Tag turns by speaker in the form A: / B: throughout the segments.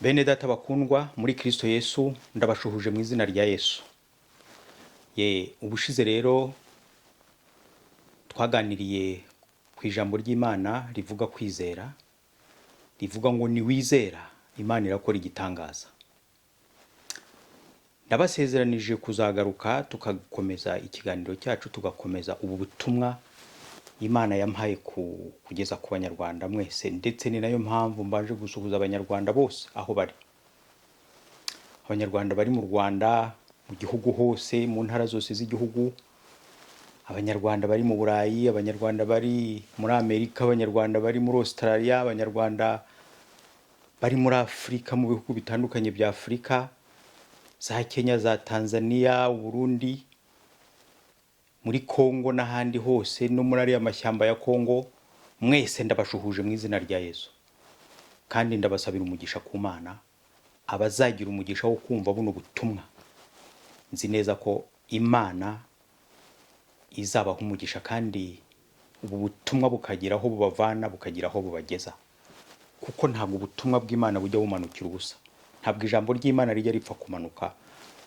A: Bene data bakundwa muri Kristo Yesu, ndabashuhuje mu izina rya Yesu. Ubushize rero twaganiriye ku ijambo ry'Imana rivuga kwizera, rivuga ngo ni wizera Imana irakora igitangaza. Ndabasezeranije kuzagaruka tugakomeza ikiganiro cyacu, tugakomeza ubu butumwa Imana yampaye kugeza ku banyarwanda mwese, ndetse ni nayo mpamvu mbaje gusuhuza abanyarwanda bose aho bari. Abanyarwanda bari mu Rwanda, mu gihugu hose, mu ntara zose z'igihugu, abanyarwanda bari mu Burayi, abanyarwanda bari muri Amerika, abanyarwanda bari muri Australia, abanyarwanda bari muri Afrika, mu bihugu bitandukanye bya Afrika, za Kenya, za Tanzania, Burundi, muri Kongo n'ahandi hose, no muri ariya mashyamba ya Kongo, mwese ndabashuhuje mu izina rya Yesu. Kandi ndabasabira umugisha ku Mana, abazagira umugisha wo kumva buno butumwa. Nzi neza ko Imana izabaha umugisha, kandi ubu butumwa bukagira aho bubavana, bukagira aho bubageza. Kuko ntabwo ubutumwa bw'Imana bujya bumanukira ubusa. Ntabwo ijambo ry'Imana rijya ripfa kumanuka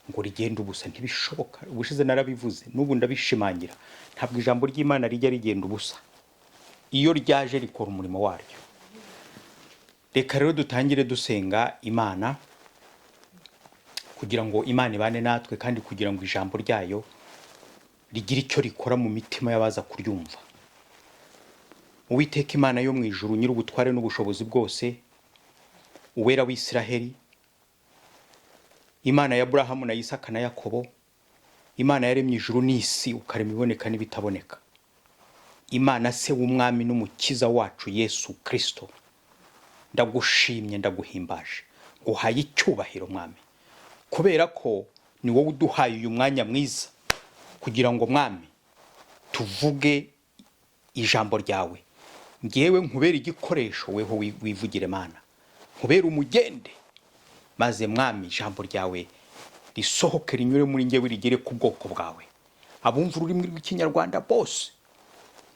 A: ngo rigenda ubusa, ntibishoboka. Ubushize narabivuze, n'ubu ndabishimangira. Ntabwo ijambo ry'Imana rijya rigenda ubusa. Iyo ryaje rikora umurimo waryo. Reka rero dutangire dusenga Imana, kugira ngo Imana ibane natwe, kandi kugira ngo ijambo ryayo rigira icyo rikora mu mitima y'abaza kuryumva. Uwiteka Imana yo mu ijuru, nyir'ubutware n'ubushobozi bwose, uwera w'Isiraheli, Imana ya Abrahamu na Isaka na Yakobo, Imana yaremye ijuru n'isi, ukarema iboneka n'ibitaboneka, Imana se w'umwami n'umukiza wacu Yesu Kristo, ndagushimye, ndaguhimbaje, nguhaye icyubahiro mwami, kubera ko ni wowe uduhaye uyu mwanya mwiza kugira ngo mwami tuvuge ijambo ryawe. Ngewe nkubera igikoresho, weho wivugire Mana, nkubera umugende, maze mwami ijambo ryawe risohoke rinyure muri ngewe, rigere ku bwoko bwawe. Abumva ururimi rw'ikinyarwanda bose,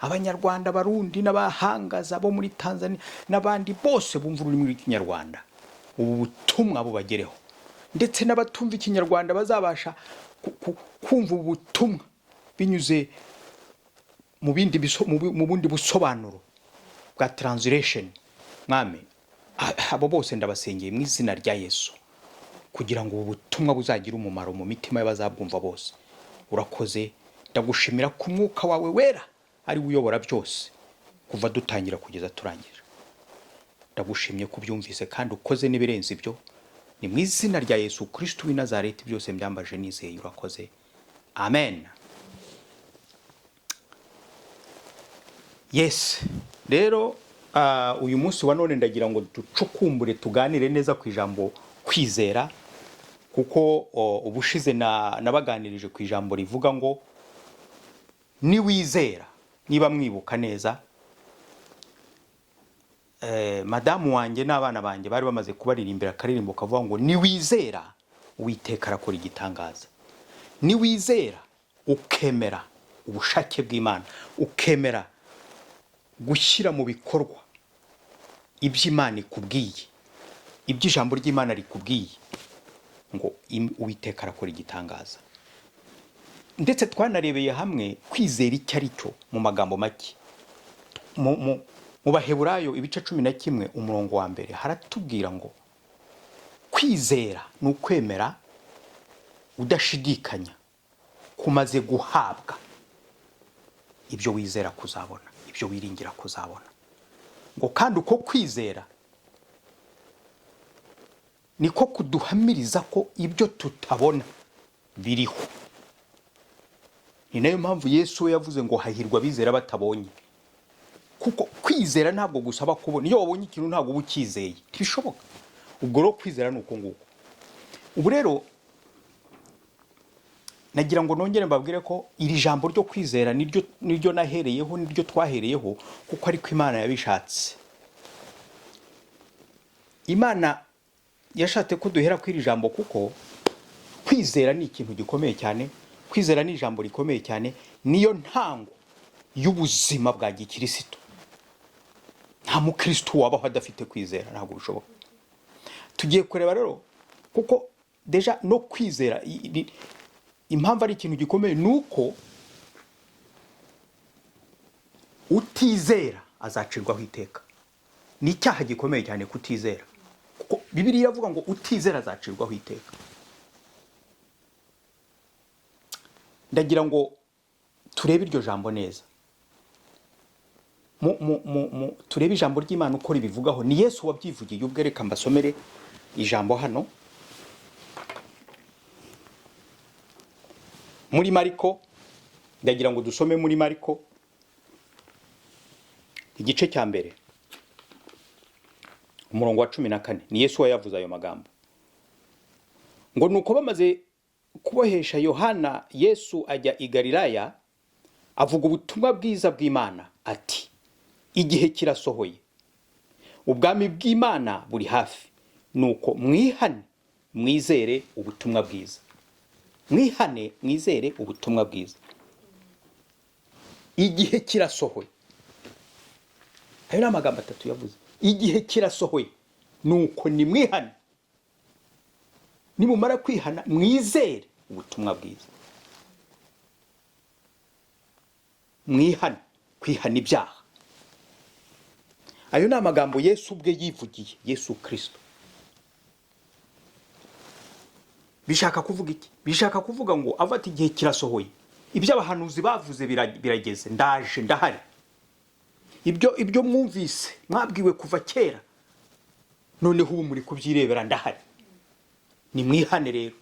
A: abanyarwanda, barundi n'abahangaza bo muri Tanzania n'abandi bose bumva ururimi rw'ikinyarwanda, ubu butumwa bubagereho. Ndetse n'abatumva ikinyarwanda bazabasha kumva ubu butumwa binyuze mu bundi busobanuro bwa translation. Mwami, abo bose ndabasengeye mu izina rya Yesu, kugira ngo ubu butumwa buzagira umumaro mu mitima y'abazabwumva bose. Urakoze, ndagushimira ku mwuka wawe wera ari uyobora byose kuva dutangira kugeza turangije. Ndagushimye kubyumvise kandi ukoze n'ibirenze ibyo. Ni mu izina rya Yesu Kristo w'i Nazareti byose mbyambaje nizeye, urakoze. Amen. Yes. Rero uyu munsi wa none ndagira ngo ducukumbure, tuganire neza ku ijambo kwizera, kuko ubushize nabaganirije ku ijambo rivuga ngo ni wizera. Niba mwibuka neza, madamu wanjye n'abana banjye bari bamaze kubaririmbira akaririmbo kavuga ngo ni wizera Uwiteka arakora igitangaza. Ni wizera ukemera ubushake bw'Imana, ukemera gushyira mu bikorwa iby'Imana ikubwiye, iby'ijambo ry'Imana rikubwiye, ngo Uwiteka arakora igitangaza. Ndetse twanarebeye hamwe kwizera icyo ari cyo mu magambo make. Mu Baheburayo ibice 11 umurongo wa mbere haratubwira ngo kwizera ni ukwemera udashidikanya kumaze guhabwa ibyo wizera kuzabona, ibyo wiringira kuzabona. Ngo kandi uko kwizera niko kuduhamiriza ko ibyo tutabona biriho. Ni nayo mpamvu Yesu yavuze ngo hahirwa abizera batabonye. Kuko kwizera ntabwo gusaba kubona. Iyo wabonye ikintu ntabwo ubukizeye, ntibishoboka. Ubwo rero kwizera nuko nguko. Ubu rero nagira ngo nongere mbabwire ko iri jambo ryo kwizera niryo nahereyeho, niryo twahereyeho, kuko ariko Imana yabishatse. Imana yashatse ko duhera ku iri jambo, kuko kwizera ni ikintu gikomeye cyane. Kwizera ni ijambo rikomeye cyane, niyo ntango y'ubuzima bwa gikristo. Nta mukristo wabaho adafite kwizera, ntabwo bishoboka. tugiye kureba rero kuko deja no kwizera impamvu ari ikintu gikomeye nuko utizera azacirwaho iteka. Ni icyaha gikomeye cyane kutizera, kuko Bibiliya iravuga ngo utizera azacirwaho iteka. Ndagira ngo turebe iryo jambo neza, turebe ijambo ry'Imana uko ribivugaho. Ni Yesu wabyivugiye ubwe. Reka mbasomere ijambo hano muri Mariko. Ndagira ngo dusome muri Mariko igice cya mbere umurongo wa 14. Ni Yesu wayavuze ayo magambo ngo nuko bamaze kubohesha Yohana, Yesu ajya i Galilaya avuga ubutumwa bwiza bw'Imana ati, igihe kirasohoye, ubwami bw'Imana buri hafi, nuko mwihane mwizere ubutumwa bwiza. Mwihane mwizere ubutumwa bwiza. Igihe kirasohoye. Ayo ni amagambo atatu yavuze. Igihe kirasohoye, nuko ni mwihane. Nimumara kwihana mwizere ubutumwa bwiza. Mwihane, kwihana ibyaha. Ayo ni amagambo Yesu ubwe yivugiye, Yesu Kristo. Bishaka kuvuga iki? Bishaka kuvuga ngo avata igihe kirasohoye, ibyo abahanuzi bavuze birageze, ndaje, ndahari. Ibyo mwumvise mwabwiwe kuva kera, noneho ubu muri kubyirebera, ndahari. Ni mwihane rero.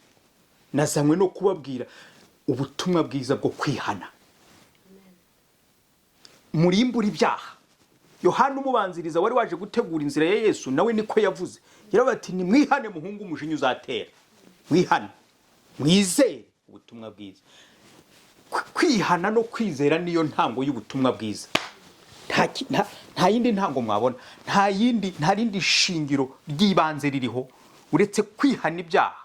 A: Nazanywe no kubabwira ubutumwa bwiza bwo kwihana. Murimbura ibyaha. Yohana umubanziriza wari waje gutegura inzira ya Yesu, nawe niko yavuze. Yaravuze ati, ni mwihane muhungu umujinya uzatera. Mwihane, mwizere ubutumwa bwiza. Kwihana no kwizera niyo ntango y'ubutumwa bwiza. Nta yindi ntango mwabona, nta rindi shingiro ry'ibanze ririho uretse kwihana ibyaha.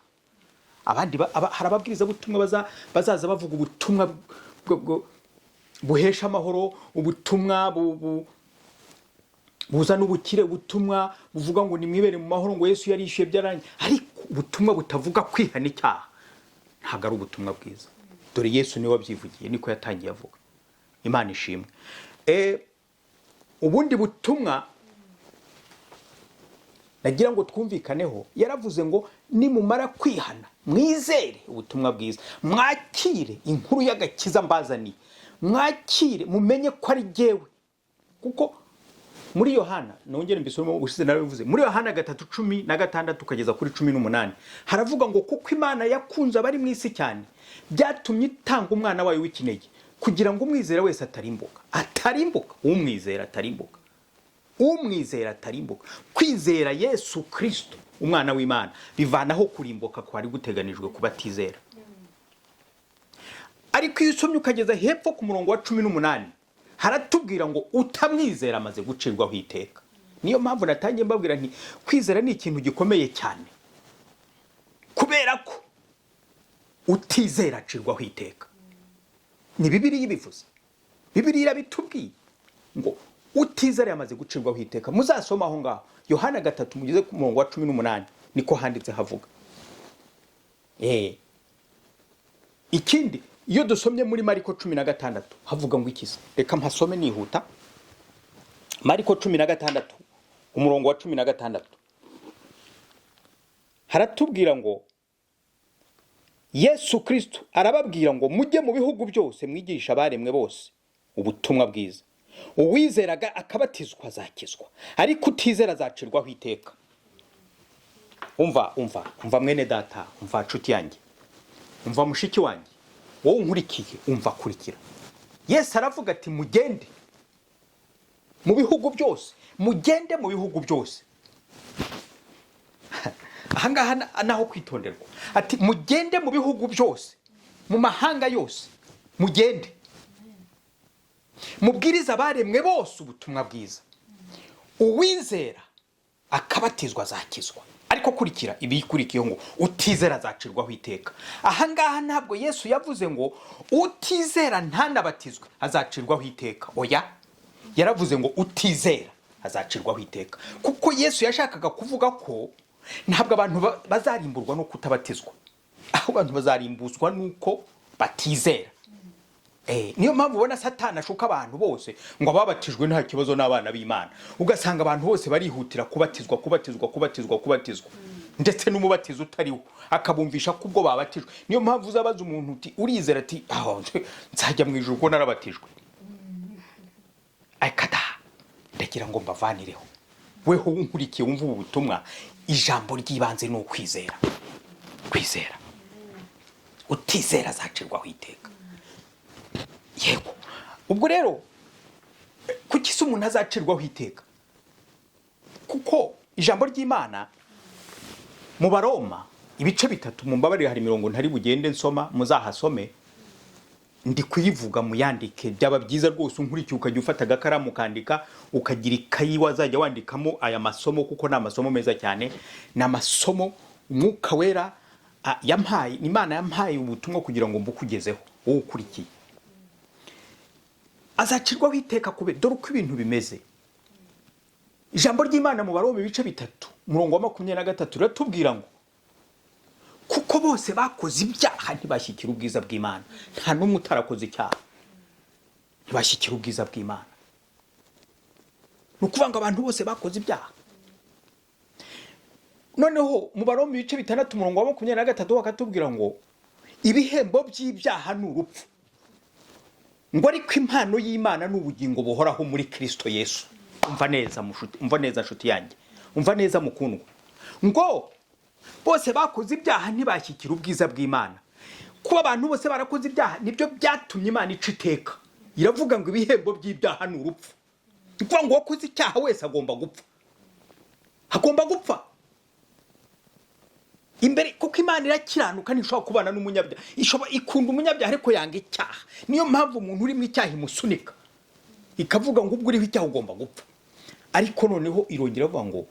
A: Abandi hari ababwiriza ubutumwa bazaza bavuga ubutumwa buhesha amahoro, ubutumwa buzana ubukire, ubutumwa buvuga ngo nimwibere mu mahoro, ngo Yesu yarishyuye byarangiye. Ariko ubutumwa butavuga kwihana icyaha ntabwo ari ubutumwa bwiza. Dore Yesu niwe wabyivugiye, niko yatangiye avuga. Imana ishimwe. Ubundi butumwa nagira ngo twumvikaneho, yaravuze ngo nimumara kwihana mwizere ubutumwa bwiza, mwakire inkuru y'agakiza mbazaniye, mwakire mumenye ko ari jyewe. Kuko muri Yohana, nongere mbisomemo ushize narabivuze, muri Yohana 3:16 kugeza kuri 18 haravuga ngo kuko Imana yakunze abari mu isi cyane, byatumye itanga umwana wayo w'ikinege, kugira ngo umwizera wese atarimbuka, umwizera atarimbuka. Kwizera Yesu Kristo umwana w'Imana bivanaho kurimbuka kwari guteganijwe kubatizera. Ariko iyo usomye ukageza hepfo ku murongo wa 18 haratubwira ngo utamwizera amaze gucirwaho iteka. Niyo mpamvu natangiye mbabwira nti kwizera ni ikintu gikomeye cyane, kubera ko utizera acirwaho iteka. Ni Bibiliya ibivuze. Bibiliya irabitubwiye ngo utizera yamaze gucirwaho iteka. Muzasoma aho ngaho Yohana 3 mugeze ku murongo wa 18 niko handitse havuga. Ikindi iyo dusomye muri Mariko 16 havuga ngo ikiza. Reka mpasome nihuta. Mariko 16 umurongo wa 16 haratubwira ngo Yesu Kristo arababwira ngo mujye mu bihugu byose mwigisha abaremwe bose ubutumwa bwiza. Uwizeraga akabatizwa azakizwa, ariko utizera azacirwaho iteka. Umva mwene data, umva nshuti yanjye, umva mushiki wanjye, wowe unkurikiye, umva kurikira. Yesu aravuga ati mugende mu bihugu byose, mugende mu bihugu byose. Ahangaha naho kwitonderwa. Ati mugende mu bihugu byose, mu mahanga yose, mugende mubwiriza abaremwe bose ubutumwa bwiza. Uwizera akabatizwa azakizwa, ariko kurikira ibikurikiyeho ngo utizera azacirwaho iteka. Ahangaha ntabwo Yesu yavuze ngo utizera ntanabatizwe azacirwaho iteka. Oya, yaravuze ngo utizera azacirwaho iteka, kuko Yesu yashakaga kuvuga ko ntabwo abantu bazarimburwa no kutabatizwa, aho abantu bazarimbuzwa nuko batizera. Niyo mpamvu ubona Satani ashuka abantu bose ngo ababatijwe nta kibazo n'abana b'Imana, ugasanga abantu bose barihutira kubatizwa, ndetse n'umubatizo utariho akabumvisha ko ubwo babatijwe. Niyo mpamvu uzabaza umuntu uti urizera, ati nzajya mu ijuru ko narabatijwe. Akada ndagira ngo mbavanireho, weho unkurikiye wumva ubu butumwa, ijambo ry'ibanze ni ukwizera. Kwizera, utizera azacirwaho iteka. Yego, ubwo rero kuki se umuntu azacirwaho iteka? Kuko ijambo ry'Imana mu Baroma ibice 3, mu mbabarire hari mirongo ntari bugende nsoma, muzahasome, ndi kuyivuga muyandike. Byaba byiza rwose unkurikiye ukajya ufata agakaramu ukandika, ukagira ikayi wazajya wandikamo aya masomo, kuko ni amasomo meza cyane. Ni amasomo Umwuka Wera yampaye, Imana yampaye ubutumwa kugira ngo mbukugezeho wowe ukurikiye. Azacirwaho iteka kubera dore uko ibintu bimeze. Ijambo ry'Imana mu Baroma ibice 3 umurongo wa 23 ratubwira ngo kuko bose bakoze ibyaha ntibashyikira ubwiza bw'Imana. Nta n'umwe utarakoze icyaha ntibashyikira ubwiza bw'Imana. Nukuvuga ngo abantu bose bakoze ibyaha. Noneho mu Baroma ibice 6 umurongo wa 23 bakatubwira ngo ibihembo by'ibyaha ni urupfu, ngo ariko impano y'Imana n'ubugingo buhoraho muri Kristo Yesu. Umva neza mushuti, umva neza nshuti yanjye, umva neza mukundwa, ngo bose bakoze ibyaha ntibashyikira ubwiza bw'Imana. Kuba abantu bose barakoze ibyaha nibyo byatumye Imana ica iteka. Iravuga ngo ibihembo by'ibyaha ni urupfu. Kuko ngo wakoze icyaha wese agomba gupfa, agomba gupfa imbere, kuko Imana irakiranuka, ntishobora kubana n'umunyabyaha. Ikunda umunyabyaha ariko yanga icyaha. Niyo mpamvu umuntu uri mu icyaha imusunika ikavuga ngo ubwo uriho icyaha ugomba gupfa. Ariko noneho irongera avuga ngo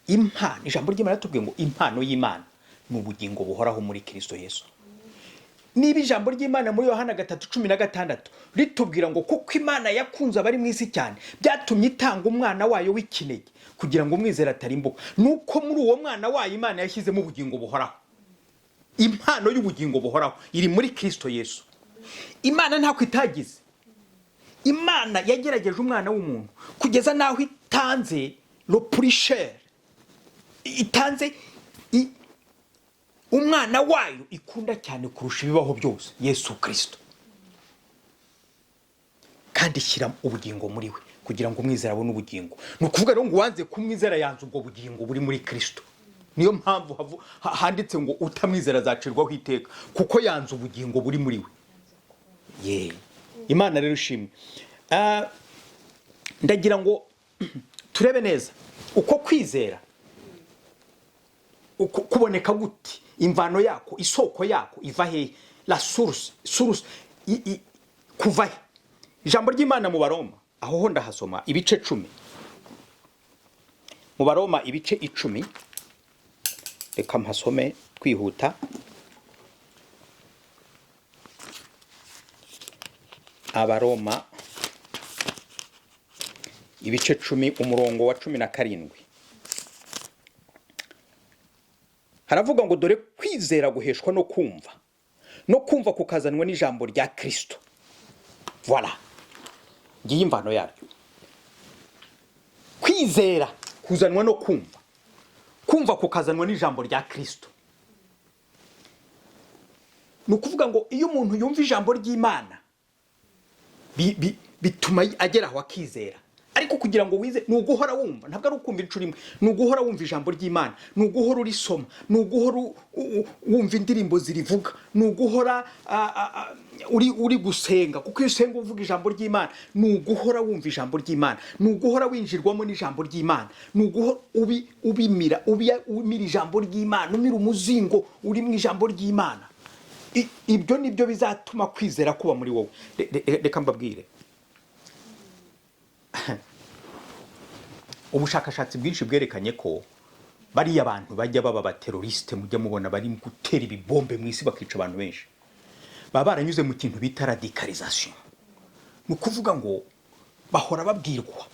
A: impano, ijambo ry'Imana ratubwiye ngo impano y'Imana ni ubugingo buhoraho muri Kristo Yesu. Niba ijambo ry'Imana muri Yohana 3:16 ritubwira ngo kuko Imana yakunze abari mu isi cyane byatumye itanga umwana wayo w'ikinege kugira ngo umwizera atarimbuka, nuko muri uwo mwana wayo Imana yashyizemo ubugingo buhoraho. Impano y'ubugingo buhoraho iri muri Kristo Yesu. Imana ntako itagize. Imana yagerageje umwana w'umuntu kugeza naho itanze le plus cher, itanze umwana wayo ikunda cyane kurusha ibibaho byose, Yesu Kristo, kandi ishyira ubugingo muri we kugira ngo umwizera abone ubugingo. Ni ukuvuga rero ngo wanze kumwizera yanze ubwo bugingo buri muri Kristo. Niyo mpamvu handitse ngo utamwizera azacirwaho iteka, kuko yanze ubugingo buri muri we. Imana rero ishimwe. Ndagira ngo turebe neza uko kwizera kuboneka gute, imvano yako, isoko yako iva he, la source kuva he. Ijambo ry'Imana mu Baroma aho ho ndahasoma ibice 10. Mu Baroma ibice 10, reka mpasome twihuta. Abaroma ibice 10 umurongo wa 17 haravuga ngo dore kwizera guheshwa no kumva kukazanwa n'ijambo rya Kristo. Voilà, ngiye imvano yaryo. Kwizera kuzanwa no kumva kukazanwa n'ijambo rya Kristo. Ni ukuvuga ngo iyo umuntu yumva ijambo ry'Imana bituma agera aho akizera. Ariko kugira ngo wize ni uguhora wumva, ntabwo ari ukumva inshuro imwe, ni uguhora wumva ijambo ry'Imana, ni uguhora urisoma, ni uguhora wumva indirimbo zirivuga, ni uguhora uri gusenga, kuko iyo usenga uvuga ijambo ry'Imana, ni uguhora wumva ijambo ry'Imana, ni uguhora winjirwamo n'ijambo ry'Imana, ni uguhora umira ijambo ry'Imana, umira umuzingo uri mu ijambo ry'Imana. Ibyo nibyo bizatuma kwizera kuba muri wowe. Reka mbabwire, ubushakashatsi bwinshi bwerekanye ko bariya abantu bajya baba abateroriste mujya mubona bari gutera ibibombe mu isi bakica abantu benshi, baba baranyuze mu kintu bita radicalisation. Ni ukuvuga ngo bahora babwirwa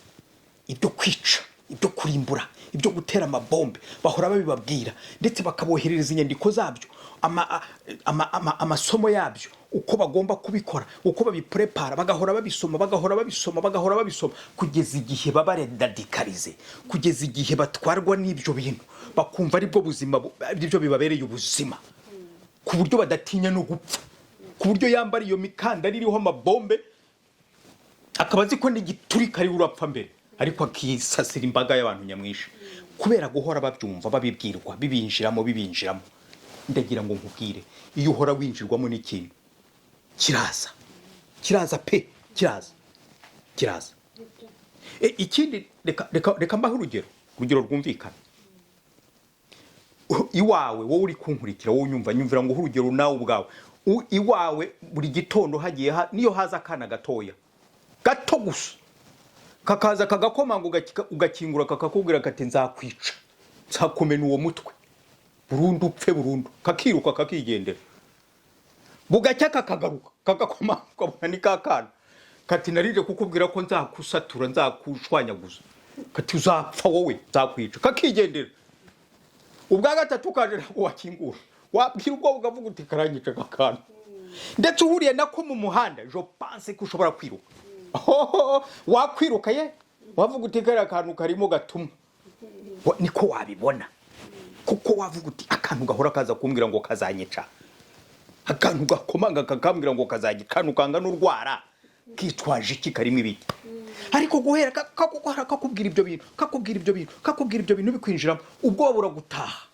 A: ibyo kwica, ibyo kurimbura, ibyo gutera amabombe, bahora babibabwira ndetse bakaboherereza inyandiko zabyo, amasomo yabyo, uko bagomba kubikora, uko babiprepara, bagahora babisoma kugeza igihe baba radikalize, kugeza igihe batwarwa n'ibyo bintu, bakumva ari bwo buzima, ibyo bibabereye ubuzima, ku buryo badatinya no gupfa, ku buryo yambara iyo mikanda ririho amabombe akaba azi ko n'igiturika ari urapfa mbere, ariko akisasira imbaga y'abantu nyamwinshi kubera guhora babyumva, babibwirwa, bibinjiramo. Ndagira ngo nkubwire, iyo uhora winjirwamo n'ikintu kiraza pe, kiraza. Ikindi reka mbaho urugero rwumvikana. Iwawe wowe uri kunkurikira, wowe nyumvira ngo urugero nawe ubwawe, iwawe buri gitondo hagiye niyo haza akana gatoya gato gusa, kakaza kagakomanga ugakingura, kakakubwira kati nzakwica, nzakumena uwo mutwe burundu, upfe burundu, kakiruka kakigendera, bugacya kakagaruka kagakomanga, ukabona ni kakana kati narije kukubwira ko nzakusatura, nzakushwanyaguza, kati uzapfa wowe, nzakwica, kakigendera. Ubwa gatatu kaje nako wakingura, wabwira ubwo ukavuga uti karanyica kakana. Ndetse uhuriye nako mu muhanda, je pense ko ushobora kwiruka. Wakwiruka ye, wavuga uti kare akantu karimo gatuma, niko wabibona, kuko wavuga uti akantu gahora kaza kumbwira ngo kazanyica, akantu gakomanga kakambwira ngo kazagikana, ukanga n'urwara kitwaje iki karimo ibiki. Ariko guhera kakubwira ibyo bintu bikwinjiramo, ubwo buragutaha.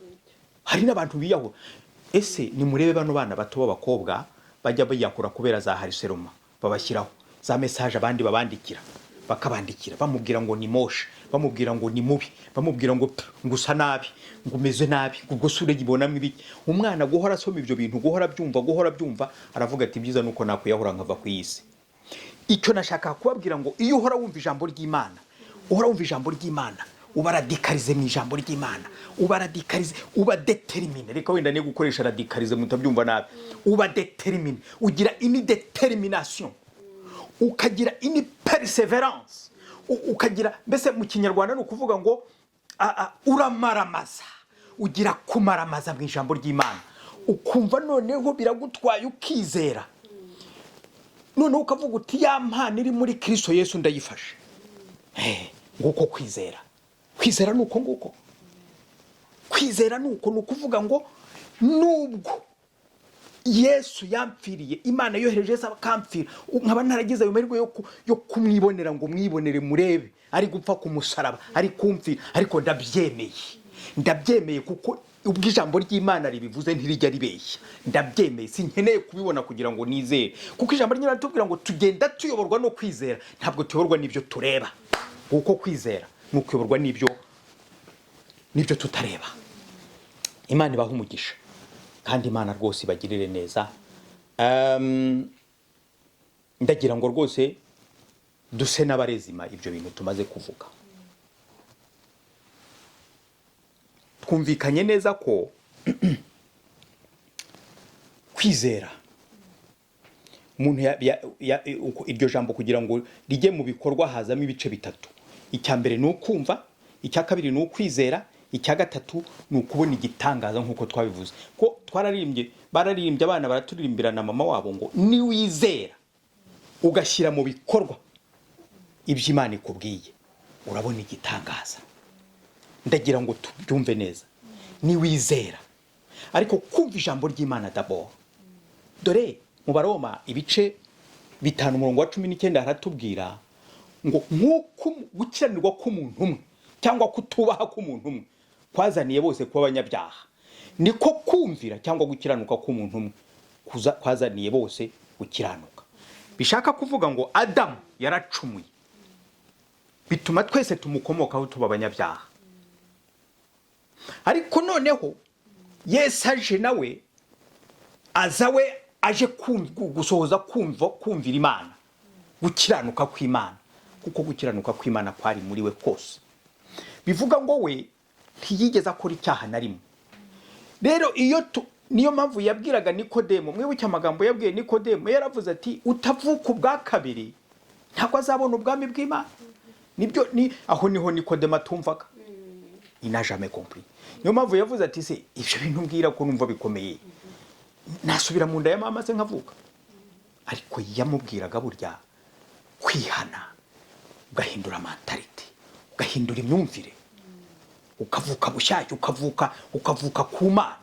A: Hari n'abantu biyahura. Ese nimurebe bano bana bato b'abakobwa bajya bayakura kubera za hariseroma, babashyiraho za message abandi babandikira, bakabandikira bamubwira ngo ni moshi, bamubwira ngo ni mubi, bamubwira ngo ngusa nabi, ngo umeze nabi, ubwo sure gibonamwe ibiki. Umwana guhora asoma ibyo bintu, guhora byumva, aravuga ati byiza nuko nakuyahura nkava ku isi. Icyo nashaka kubabwira ngo iyo uhora wumva ijambo ry'Imana, uba radikalize mu ijambo ry'Imana, uba determine. Reka wenda ne gukoresha radikalize mutabyumva nabi. Uba determine, ugira ini determination, ukagira ini perseverance, ukagira, mbese mu Kinyarwanda no kuvuga ngo uramaramaza, ugira kumaramaza mu ijambo ry'Imana, ukumva noneho biragutwaye ukizera. None ukavuga uti ya mpano iri muri Kristo Yesu ndayifashe. Nguko kwizera. Kwizera nuko nguko. Kwizera nuko nukuvuga ngo nubwo Yesu yampfiriye, Imana yohereje Yesu akamfira, nkaba naragize ayo mahirwe yo kumwibonera ngo mwibonere murebe, ari gupfa ku musaraba, ari kumfira, ariko ndabyemeye kuko ubwo ijambo ry'Imana ribivuze ntirijya ribeshya. Ndabyemeye, sinkeneye kubibona kugira ngo nizere, kuko ijambo ry'Imana ritubwira ngo tugenda tuyoborwa no kwizera, ntabwo tuyoborwa n'ibyo tureba. Kuko kwizera nukuyoborwa n'ibyo tutareba. Imana ibaha umugisha, kandi Imana rwose ibagirire neza. Ndagira ngo rwose duse n'abarezima ibyo bintu tumaze kuvuga. Twumvikanye neza ko kwizera umuntu iryo jambo kugira ngo rijye mu bikorwa hazamo ibice bitatu. Icya mbere ni ukumva, icya kabiri ni ukwizera, icya gatatu ni ukubona igitangaza nk'uko twabivuze. Ko bararirimbye abana baraturirimbira na mama wabo ngo ni wizera ugashyira mu bikorwa ibyo Imana ikubwiye, urabona igitangaza. Ndagira ngo tubyumve neza, ni wizera. Ariko kumva ijambo ry'Imana d'abord. Dore mu Baroma ibice 5:19 haratubwira ngo nk'uko gukiranirwa k'umuntu umwe cyangwa kutubaha k'umuntu umwe kwazaniye bose kuba abanyabyaha, niko kumvira cyangwa gukiranuka k'umuntu umwe kwazaniye bose gukiranuka. Bishaka kuvuga ngo Adamu yaracumuye, bituma twese tumukomokaho tuba abanyabyaha. Ariko noneho Yesu aje nawe aje gusohoza kumvira Imana, gukiranuka kw'Imana, kuko gukiranuka kw'Imana kwari muri we kose. Bivuga ngo we ntiyigeze akora icyaha na rimwe. Rero niyo mpamvu yabwiraga Nikodemo, mwibuke amagambo yabwiye Nikodemo, yaravuze ati utavuka ubwa kabiri ntabwo azabona ubwami bw'Imana. Nibyo aho niho Nikodemo atumvaga. il n'a jamais compris. Niyo mpamvu yavuze ati se ibyo bintu mbwira ko numva bikomeye nasubira mu nda ya mama se nkavuka. Ariko yamubwiraga burya kwihana ugahindura mentality, ugahindura imyumvire, ukavuka bushyashya, ukavuka ku Mana,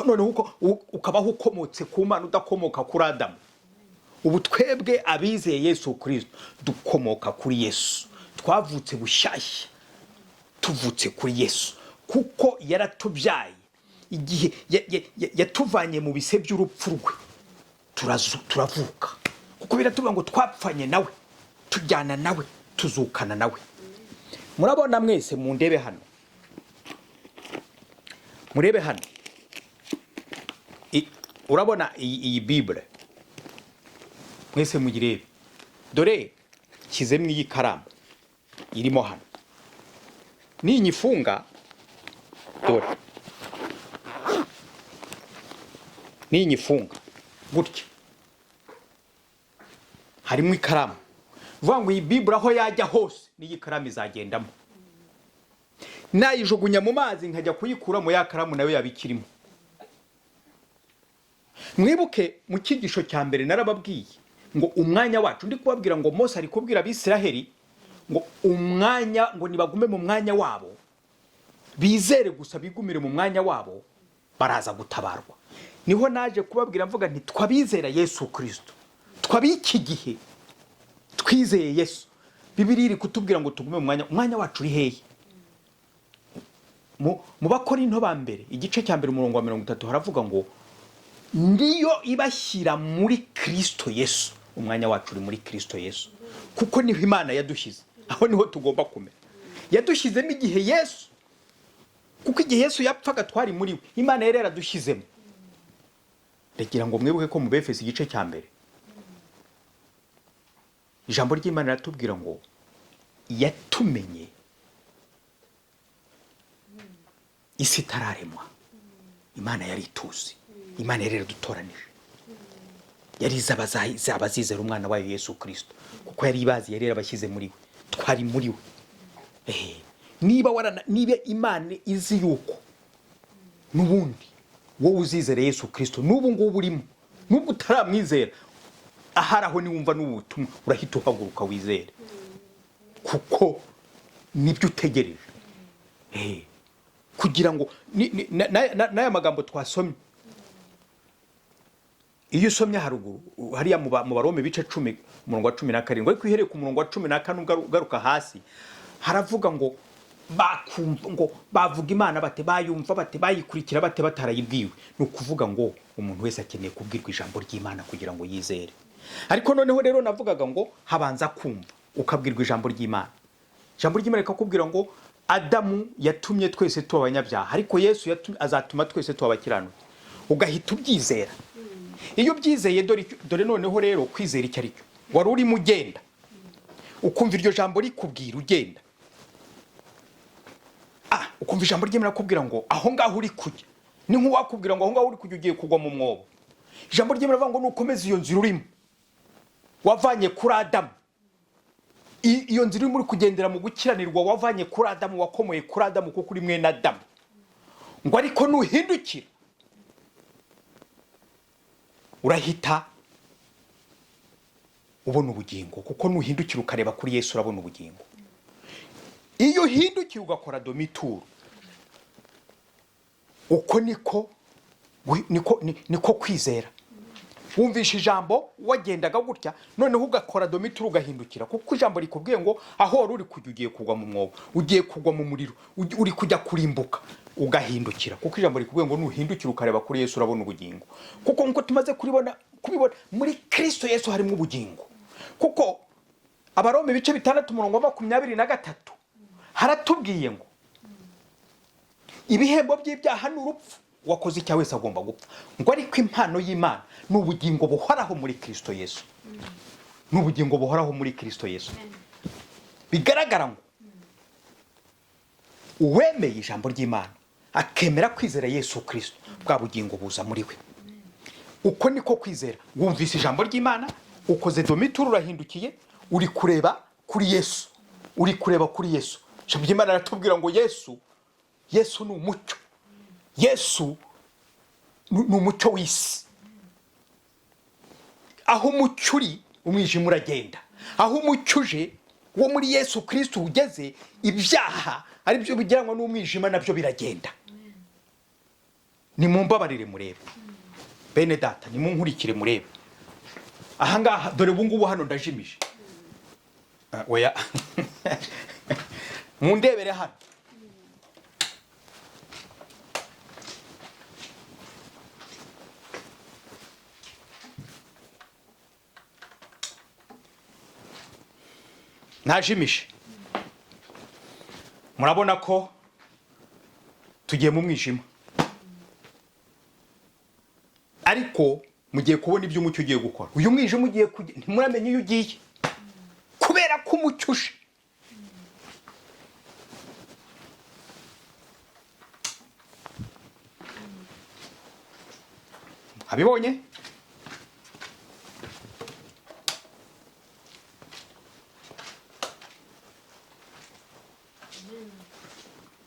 A: noneho ukabaho ukomotse ku Mana udakomoka kuri Adamu. Ubu twebwe abizeye Yesu Kristo dukomoka kuri Yesu, twavutse bushyashya, tuvutse kuri Yesu kuko yaratubyaye igihe yatuvanye mu bise by'urupfu rwe turavuka, kuko biratubwira ngo twapfanye nawe tujyana nawe tuzukana nawe. Murabona mwese mundebe hano, murebe hano, urabona iyi Bible mwese mugirebe, dore kizemwe iyi karamu irimo hano, ni nyifunga, dore ni nyifunga gutya, harimo ikaramu, vuga ngo iyi Bible aho yajya hose ni ikaramu izagendamo. Nayijugunya mu mazi nkajya kuyikura mu ya karamu nayo yabikirimo. Mwibuke mu kigisho cya mbere narababwiye ngo umwanya wacu, ndi kubabwira ngo Mose ari kubwira Abisiraheli ngo umwanya, ngo nibagume mu mwanya wabo, bizere gusa bigumire mu mwanya wabo, baraza gutabarwa. Niho naje kubabwira mvuga nti twabizera Yesu Kristo, twabiki gihe twizeye Yesu. Bibiliya iri kutubwira ngo tugume mu mwanya wacu uri hehe. Mu Bakorinto ba mbere igice cya mbere umurongo wa 30 haravuga ngo ndiyo ibashyira muri Kristo Yesu. Umwanya wacu uri muri Kristo Yesu, kuko niho Imana yadushyize, aho niho tugomba kumera. Yadushyizemo igihe Yesu, kuko igihe Yesu yapfaga twari muri we, Imana yari yaradushyizemo. Ndagira ngo mwibuke ko mu Befeso igice cya mbere ijambo ry'Imana riratubwira ngo yatumenye isi itararemwa. Imana yari ituzi, Imana yari yaradutoranije, yari izabazizera umwana wayo Yesu Kristo, kuko yari ibazi, yari yarabashyize muri we, twari muri we. Niba Imana izi yuko n'ubundi wowe uzizera Yesu Kristo n'ubu ngubu urimo, n'ubwo utaramwizera, aharaho niwumva n'ubutumwa urahita uhaguruka wizere, kuko nibyo utegereje. Kugira ngo n'aya magambo twasomye, iyo usomye haruguru hariya mu Barome bice 10 umurongo wa 17, ariko ihereye ku murongo wa 14 ugaruka hasi haravuga ngo bakumva, ngo bavuga Imana bate, bayumva bate, bayikurikira bate batarayibwiwe. Ni ukuvuga ngo umuntu wese akeneye kubwirwa ijambo ry'Imana kugira ngo yizere. Ariko noneho rero navugaga ngo habanza kumva ukabwirwa ijambo ry'Imana. Ijambo ry'Imana rikakubwira ngo Adamu yatumye twese tuba abanyabyaha, ariko Yesu azatuma twese tuba abakiranutsi. Ugahita ubyizera. Iyo byizeye, dore noneho rero kwizera icyo ari cyo, wari urimo ugenda ukumva iryo jambo rikubwira ugenda, ukumva ijambo ry'Imana kubwira ngo aho ngaho uri kujya, ni nk'uwakubwira ngo aho ngaho uri kujya ugiye kugwa mu mwobo. Ijambo ry'Imana rivuga ngo nukomeza iyo nzira urimo wavanye kuri Adamu, iyo nzira urimo uri kugendera mu gukiranirwa wavanye kuri Adamu, wakomoye kuri Adamu kuko uri mwene Adamu, ngo ariko nuhindukira urahita ubona ubugingo, kuko nuhindukira ukareba kuri Yesu urabona ubugingo. Iyo uhindukira ugakora domituru, uko niko kwizera. Wumvisha ijambo wagendaga gutya, noneho ugakora domituru ugahindukira, kuko ijambo rikubwiye ngo aho wari uri kujya ugiye kugwa mu mwobo, ugiye kugwa mu muriro, uri kujya kurimbuka, ugahindukira, kuko ijambo rikubwiye ngo nuhindukira ukareba kuri Yesu urabona ubugingo. Kuko nkuko tumaze kubibona muri Kristo Yesu harimo ubugingo. Kuko Abarome bice 6 umurongo wa 23 haratubwiye ngo ibihembo by'ibyaha n'urupfu, wakoze icyaha wese agomba gupfa, ngo ariko impano y'Imana n'ubugingo buhoraho muri Kristo Yesu. N'ubugingo buhoraho muri Kristo Yesu. Bigaragara ngo uwemeye ijambo ry'Imana akemera kwizera Yesu Kristo, bwa bugingo buza muri we. Uko niko kwizera. Wumvise ijambo ry'Imana, ukoze domituru, urahindukiye, uri kureba kuri Yesu, uri kureba kuri Yesu. Ijambo ry'Imana ratubwira ngo Yesu Yesu ni umucyo. Yesu ni umucyo w'isi. Aho umucyo uri umwijima uragenda. Aho umucyo uje wo muri Yesu Kristo ugeze, ibyaha ari byo bigiranwa n'umwijima nabyo biragenda. Nimumbabarire murebe bene data, nimunkurikire murebe. Ahangaha dore ubungubu hano ndajimije. Oya mundebere hano. Najimishe. Murabona ko tugiye mu mwijima. Ariko mugiye kubona ibyo umucyo ugiye gukora. Uyu mwijima ugiye ntimuramenye iyo ugiye. Kubera ko umucyo uje. Abibonye?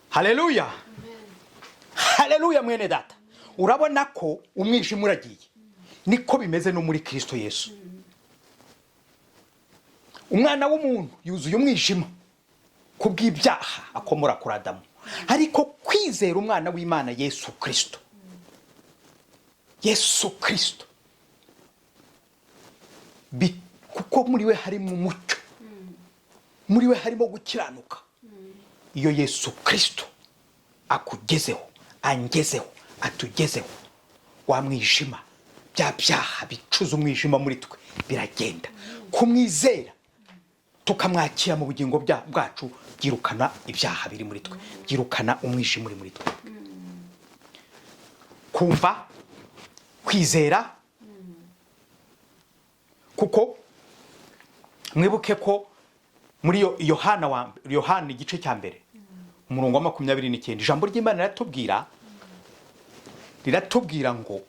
A: Haleluya. Haleluya mwene data. Urabona ko umwijima uragiye. Niko bimeze no muri Kristo Yesu. Umwana w'umuntu yuzuye umwijima kubw'ibyaha akomora kuri Adamu. Ariko kwizera umwana w'Imana Yesu Kristo. Yesu Kristo. Kuko muri we harimo umucyo. Muri we harimo gukiranuka. Iyo Yesu Kristo akugezeho, angezeho, atugezeho, wa mwijima, bya byaha bicuza umwijima muri twe biragenda. Kumwizera tukamwakira mu bugingo bwacu, byirukana ibyaha biri muri twe, byirukana umwijima muri twe. Kumva, kwizera, kuko mwibuke ko muri Yohana igice cya mbere umurongo wa 29 ijambo ry'Imana riratubwira ngo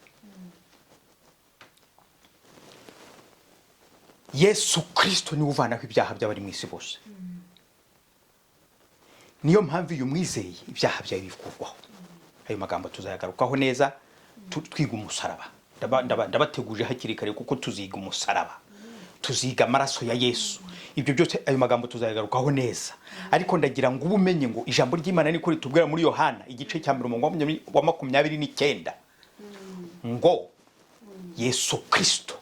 A: Yesu Kristo ni uvanaho ibyaha by'abari mu isi bose. Niyo mpamvu iyo mwizeye ibyaha byawe bikurwaho. Ayo magambo tuzayagarukaho neza twiga umusaraba. Ndabateguje hakiri kare kuko tuziga umusaraba, tuziga amaraso ya Yesu. Ibyo byose ayo magambo tuzayagarukaho neza. Ariko ndagira ngo ubumenye ngo ijambo ry'Imana niko ritubwira muri Yohana igice cya 29 ngo Yesu Kristo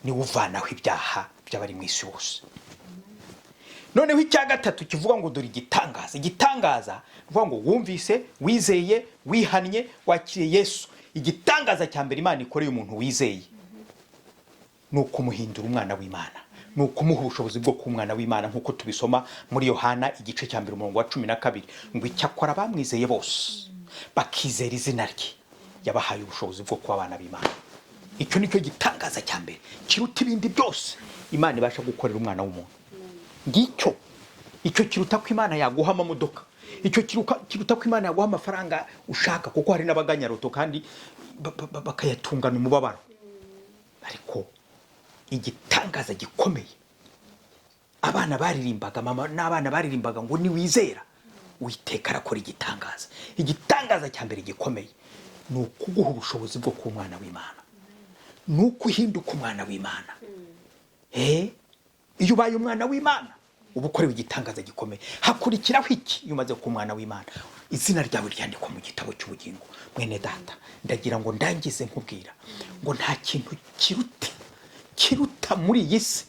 A: ni uvanaho ibyaha by'abari mu isi bose. Noneho icya gatatu kivuga ngo dore igitangaza uvuga ngo wumvise, wizeye, wihannye, wakiriye Yesu. Igitangaza cya mbere Imana ikoreye umuntu wizeye nuko muhindura umwana w'Imana, nuko muha ubushobozi bwo kuba umwana w'Imana, nkuko tubisoma muri Yohana igice cya 1 umurongo wa 12 ngo icyakora bamwizeye bose bakizera izina rye yabahaye ubushobozi bwo kuba abana b'Imana. Icyo nicyo gitangaza cya mbere kiruta ibindi byose Imana ibasha gukorera umwana w'umuntu. Ngicyo icyo kiruta ko Imana yaguha amamodoka, icyo kiruta ko Imana yaguha amafaranga ushaka, kuko hari n'abaganyaroto kandi bakayatungana umubabaro. Ariko igitangaza gikomeye abana baririmbaga, mama n'abana baririmbaga ngo ni wizera Uwiteka arakora igitangaza. Igitangaza cya mbere gikomeye ni ukuguha ubushobozi bwo kuba umwana w'Imana, ni ukuhinduka umwana w'Imana. Iyo ubaye umwana w'Imana uba ukorewe igitangaza gikomeye. Hakurikiraho iki? Iyo umaze kuba umwana w'Imana, izina ryawe ryandikwa mu gitabo cy'ubugingo. Mwene data, ndagira ngo ndangize nkubwira ngo nta kintu kiruta muri iyi si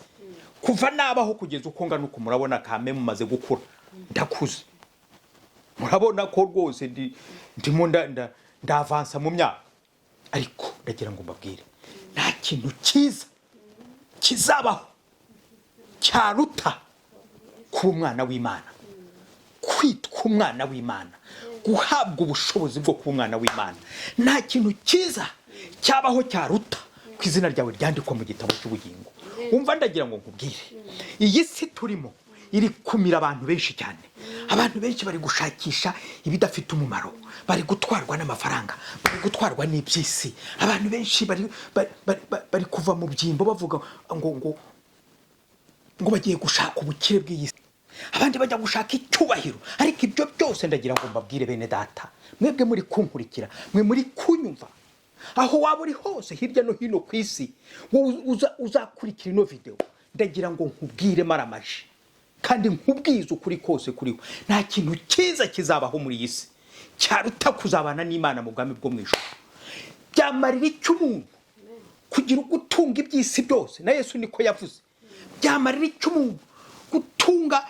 A: kuva nabaho kugeza uko ngana uko. Murabona kame mumaze gukura, ndakuze, murabona ko rwose ndimo ndavansa mu myaka. Ariko ndagira ngo mbabwire nta kintu cyiza kizabaho cyaruta kuba umwana w'Imana, kwitwa umwana w'Imana, guhabwa ubushobozi bwo kuba umwana w'Imana. Nta kintu cyiza cyabaho cyaruta ku izina ryawe ryandikwa mu gitabo cy'ubugingo. Umva ndagira ngo nkubwire, iyi si turimo iri kumira abantu benshi cyane. Abantu benshi bari gushakisha ibidafite umumaro, bari gutwarwa n'amafaranga, bari gutwarwa n'ibyisi. Abantu benshi bari kuva mu byimbo bavuga ngo bagiye gushaka ubukire bw'iyisi, abandi bajya gushaka icyubahiro. Ariko ibyo byose cyose ndagira ngo mbabwire bene data, mwebwe muri kunkurikira, mwe muri kunyumva, aho waba uri hose hirya no hino ku isi, uzakurikira ino video, ndagira ngo nkubwire maramaje kandi nkubwize ukuri kose kuriho. Nta kintu cyiza kizabaho muri iyi si cyaruta kuzabana n'Imana mu bwami bwo mu ijuru. Byamarira icy'umuntu kugira gutunga iby'isi byose, na Yesu niko yavuze. Byamarira icy'umuntu gutunga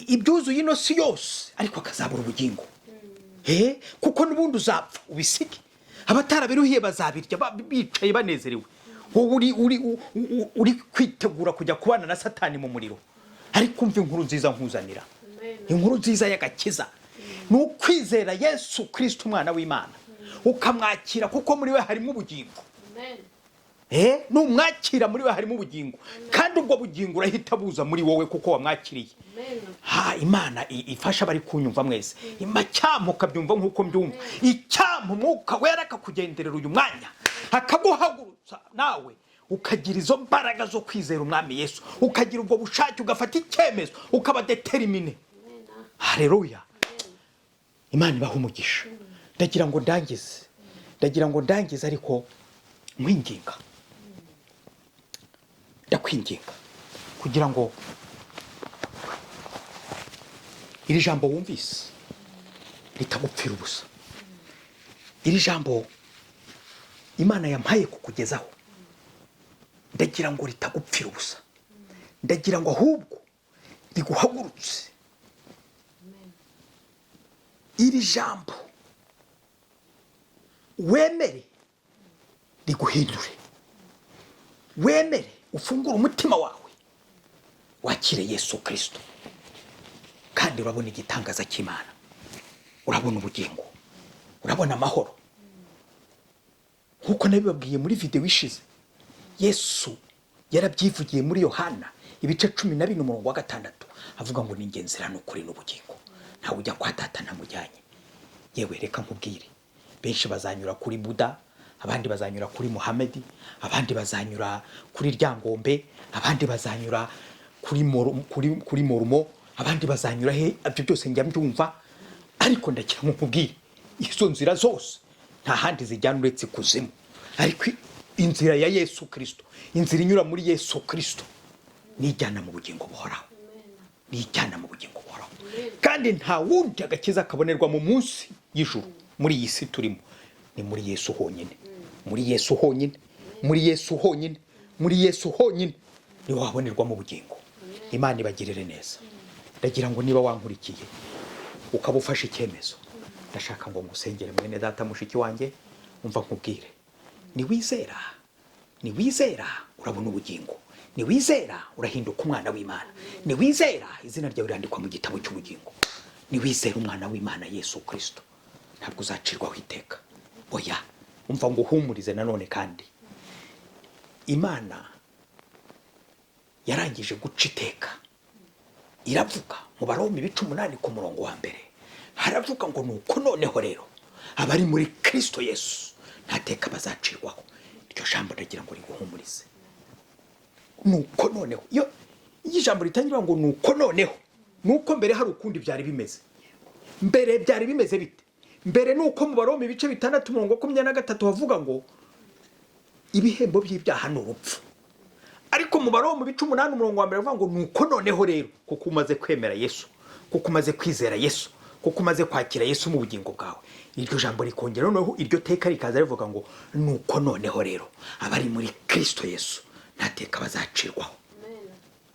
A: ibyuzuye ino si yose, ariko akazabura ubugingo. Kuko n'ubundi uzapfa ubisige, abatarabiruhiye bazabirya bicaye banezerewe. Wowe uri kwitegura kujya kubana na Satani mu muriro. Ariko umva inkuru nziza nkuzanira, inkuru nziza y'agakiza. Ni ukwizera Yesu Kristo umwana w'Imana, ukamwakira kuko muri we harimo ubugingo. Numwakira muri we harimo ubugingo, kandi ubwo bugingo urahita buza muri wowe kuko wamwakiriye. Imana ifasha bari kunyumva mwese. Icyampa ukabyumva nk'uko mbyumva. Icyampa Umwuka Wera akakugenderera uyu mwanya, akaguhagurutsa nawe ukagira izo mbaraga zo kwizera umwami Yesu, ukagira ubwo bushake, ugafata icyemezo, ukaba determine. Haleluya. Imana ibaha umugisha. Ndagira ngo ndangize ariko mwinginga, ndakwinginga kugira ngo iri jambo wumvise litagupfira ubusa. Iri jambo Imana yampaye kukugezaho, ndagira ngo litagupfira ubusa. Ndagira ngo ahubwo liguhagurutse. Iri jambo wemere liguhindure, wemere ufungure umutima wawe, wakire Yesu Kristo, kandi urabona igitangaza cy'Imana, urabona ubugingo, urabona amahoro. Nkuko nabibabwiye muri video ishize, Yesu yarabyivugiye muri Yohana ibice 12:6, avuga ngo ni inzira n'ukuri n'ubugingo, ntawe ujya kwa Data ntamujyanye. Yewe reka nkubwire, benshi bazanyura kuri Buda, abandi bazanyura kuri Muhammad, abandi bazanyura kuri Ryangombe, abandi bazanyura kuri Morumo, abandi bazanyura ibyo byose njya mbyumva. Ariko ndagira nkubwire, izo nzira zose nta handi zijyana uretse kuzimu, ariko inzira ya Yesu Kristo, inzira inyura muri Yesu Kristo, nijyana mu bugingo buhoraho, nijyana mu bugingo buhoraho. Kandi nta wundi agakiza kabonerwa mu munsi y'ijuru muri iyi si turimo, ni muri Yesu honyine, muri Yesu honyine, muri Yesu honyine, muri Yesu honyine niho habonerwa mu bugingo. Imana ibagirire neza. Ndagira ngo niba wankurikiye ukaba ufashe icyemezo, ndashaka ngo ngusengere mwene data mushiki wanjye, umva nkubwire, ni wizera urabona ubugingo, ni wizera urahinduka umwana w'Imana, ni wizera izina ryawe irandikwa mu gitabo cy'ubugingo, ni wizera umwana w'Imana Yesu Kristo, ntabwo uzacirwaho iteka. Oya, umva ngo uhumurize nanone kandi Imana yarangije guca iteka, iravuga mu Baroma 8:1, haravuga ngo nuko noneho rero abari muri Kristo Yesu nta teka bazacirwaho. Iryo jambo ndagira ngo riguhumurize. Nuko noneho, iyo ijambo ritangira ngo nuko noneho, nuko mbere hari ukundi byari bimeze. Mbere byari bimeze bite? Mbere nuko mu Baroma 6:23 havuga ngo ibihembo by'ibyaha n'urupfu. Ariko mu Baroma 8:1 havuga ngo nuko noneho rero, kuko umaze kwemera Yesu, kuko umaze kwizera Yesu, kuko umaze kwakira Yesu mu bugingo bwawe, iryo jambo rikongera noneho iryo teka rikaza rivuga ngo nuko noneho rero abari muri Kristo Yesu nta teka bazacirwaho.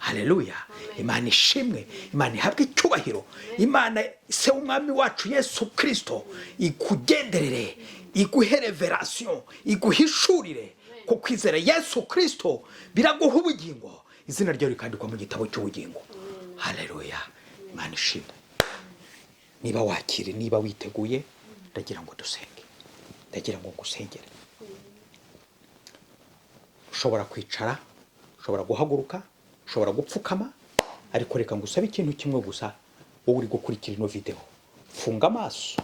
A: Haleluya. Imana ishimwe, Imana ihabwe icyubahiro. Imana se umwami wacu Yesu Kristo ikugenderere, iguhe revelation, iguhishurire ko kwizera Yesu Kristo biraguha ubugingo, izina ryawe rikandikwa mu gitabo cy'ubugingo. Haleluya. Imana ishimwe. Niba wakire, niba witeguye, ndagira ngo dusenge, ndagira ngo ngusengere. Ushobora kwicara, ushobora guhaguruka, ushobora gupfukama, ariko reka ngusabe ikintu kimwe gusa. Wowe uri gukurikira ino video, funga amaso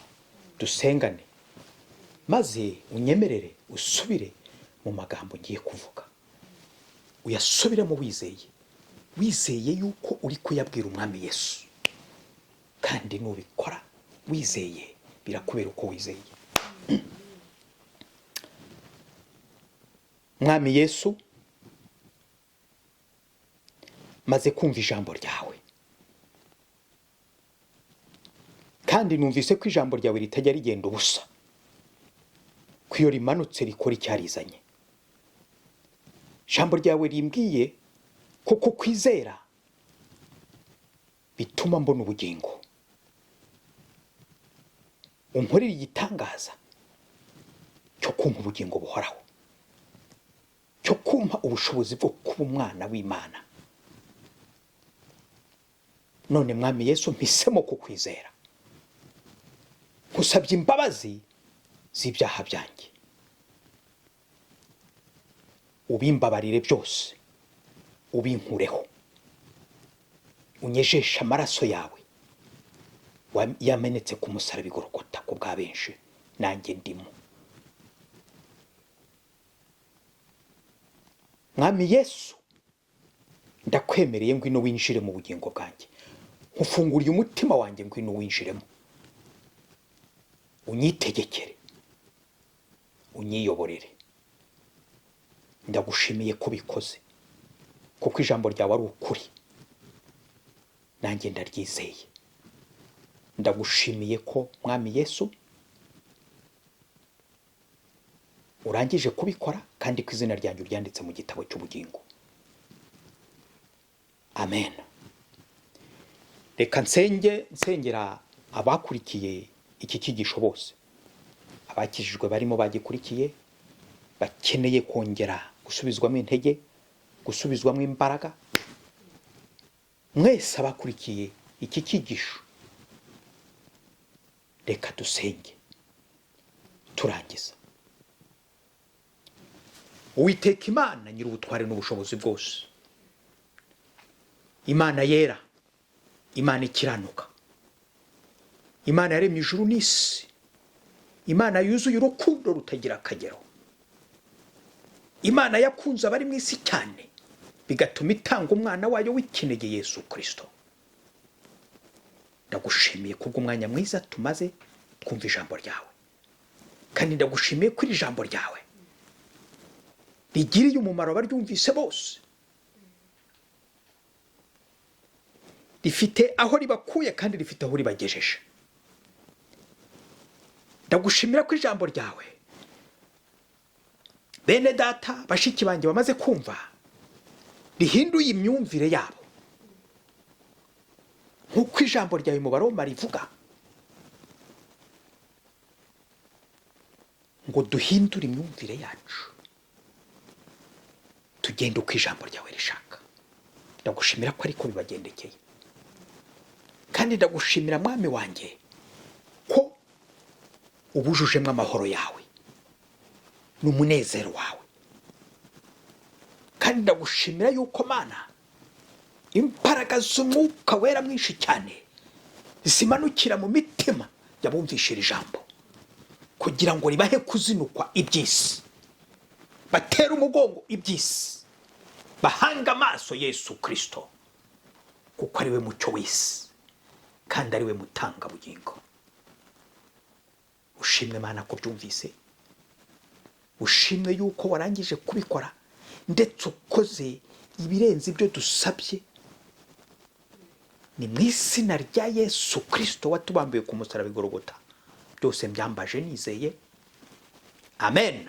A: dusengane, maze unyemerere usubire mu magambo ngiye kuvuga, uyasubiremo wizeye yuko uri kuyabwira umwami Yesu, kandi nubikora wizeye birakubera uko wizeye. Mwami Yesu, maze kumva ijambo ryawe kandi numvise ko ijambo ryawe ritajya rigenda ubusa, ko iyo rimanutse rikora icyarizanye. Ijambo ryawe rimbwiye ko kwizera bituma mbona ubugingo. Unkorera igitangaza cyo kumpa ubugingo buhoraho, cyo kumpa ubushobozi bwo kuba umwana w'Imana. None Mwami Yesu, mpisemo kukwizera, nkusabye imbabazi z'ibyaha byanjye. Ubimbabarire byose, ubinkureho, unyejeshe amaraso yawe yamenetse ku musaraba igorogota ku bwa benshi, nanjye ndimo. Mwami Yesu, ndakwemereye ngwino winjire mu bugingo bwanjye, nkufunguriye umutima wanjye, ngwino winjiremo, unyitegekere, unyiyoborere. Ndagushimiye ko bikoze, kuko ijambo ryawe ari ukuri, nanjye ndaryizeye. Ndagushimiye ko Mwami Yesu urangije kubikora, kandi ko izina ryanjye ryanditse mu gitabo cy'ubugingo. Amen. Reka nsengera abakurikiye iki cyigisho bose, abakijijwe barimo bagikurikiye, bakeneye kongera gusubizwamo intege, gusubizwamo imbaraga. Mwese abakurikiye iki cyigisho, reka dusenge turangiza. Uwiteka Imana nyir'ubutware n'ubushobozi bwose, Imana yera, Imana ikiranuka, Imana yaremye ijuru n'isi, Imana yuzuye urukundo rutagira akagero, Imana yakunze abari mu isi cyane bigatuma itanga umwana wayo w'ikinege Yesu Kristo. Ndagushimiye kubw'umwanya mwiza tumaze twumva ijambo ryawe, kandi ndagushimiye ko iri jambo ryawe rigiriye umumaro abaryumvise bose, rifite aho ribakuye kandi rifite aho ribagejeje. Ndagushimira ko ijambo ryawe bene data bashiki banjye bamaze kumva rihinduye imyumvire yabo, nk'uko ijambo ryawe mu Baroma rivuga ngo duhindure imyumvire yacu, tugende uko ijambo ryawe rishaka. Ndagushimira ko ariko bibagendekeye, kandi ndagushimira Mwami wanjye ko ubujujemo amahoro yawe n'umunezero wawe, kandi ndagushimira yuko Mana imbaraga z'umwuka wera mwinshi cyane zimanukira mu mitima y'abumvishira ijambo, kugira ngo ribahe kuzinukwa iby'isi, batera umugongo iby'isi, bahanga amaso Yesu Kristo, kuko ari we mucyo w'isi kandi ari we mutanga bugingo. Ushimwe Mana ko byumvise, ushimwe yuko warangije kubikora, ndetse ukoze ibirenze ibyo dusabye. Ni mu izina rya Yesu Kristo watubambiwe ku musaraba igorogota byose mbyambaje nizeye. Amen.